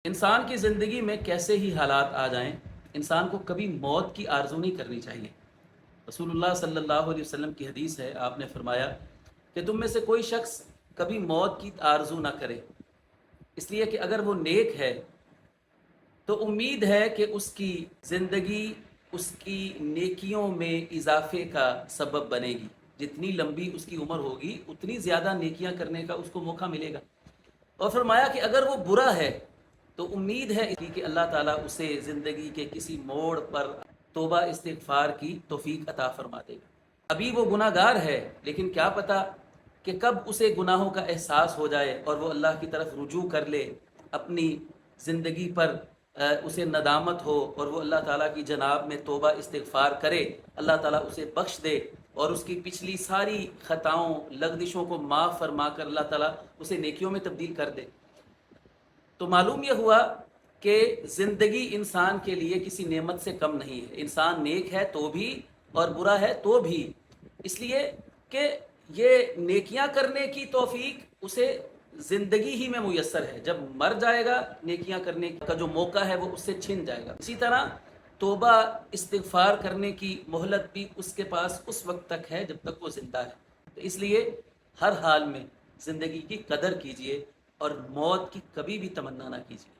انسان کی زندگی میں کیسے ہی حالات آ جائیں، انسان کو کبھی موت کی آرزو نہیں کرنی چاہیے۔ رسول اللہ صلی اللہ علیہ وسلم کی حدیث ہے، آپ نے فرمایا کہ تم میں سے کوئی شخص کبھی موت کی آرزو نہ کرے، اس لیے کہ اگر وہ نیک ہے تو امید ہے کہ اس کی زندگی اس کی نیکیوں میں اضافے کا سبب بنے گی۔ جتنی لمبی اس کی عمر ہوگی اتنی زیادہ نیکیاں کرنے کا اس کو موقع ملے گا۔ اور فرمایا کہ اگر وہ برا ہے تو امید ہے کہ اللہ تعالیٰ اسے زندگی کے کسی موڑ پر توبہ استغفار کی توفیق عطا فرما دے گا۔ ابھی وہ گناہ گار ہے، لیکن کیا پتہ کہ کب اسے گناہوں کا احساس ہو جائے اور وہ اللہ کی طرف رجوع کر لے، اپنی زندگی پر اسے ندامت ہو اور وہ اللہ تعالیٰ کی جناب میں توبہ استغفار کرے، اللہ تعالیٰ اسے بخش دے اور اس کی پچھلی ساری خطاؤں لغزشوں کو معاف فرما کر اللہ تعالیٰ اسے نیکیوں میں تبدیل کر دے۔ تو معلوم یہ ہوا کہ زندگی انسان کے لیے کسی نعمت سے کم نہیں ہے، انسان نیک ہے تو بھی اور برا ہے تو بھی، اس لیے کہ یہ نیکیاں کرنے کی توفیق اسے زندگی ہی میں میسر ہے، جب مر جائے گا نیکیاں کرنے کا جو موقع ہے وہ اس سے چھن جائے گا۔ اسی طرح توبہ استغفار کرنے کی مہلت بھی اس کے پاس اس وقت تک ہے جب تک وہ زندہ ہے۔ تو اس لیے ہر حال میں زندگی کی قدر کیجیے اور موت کی کبھی بھی تمنا نہ کیجیے۔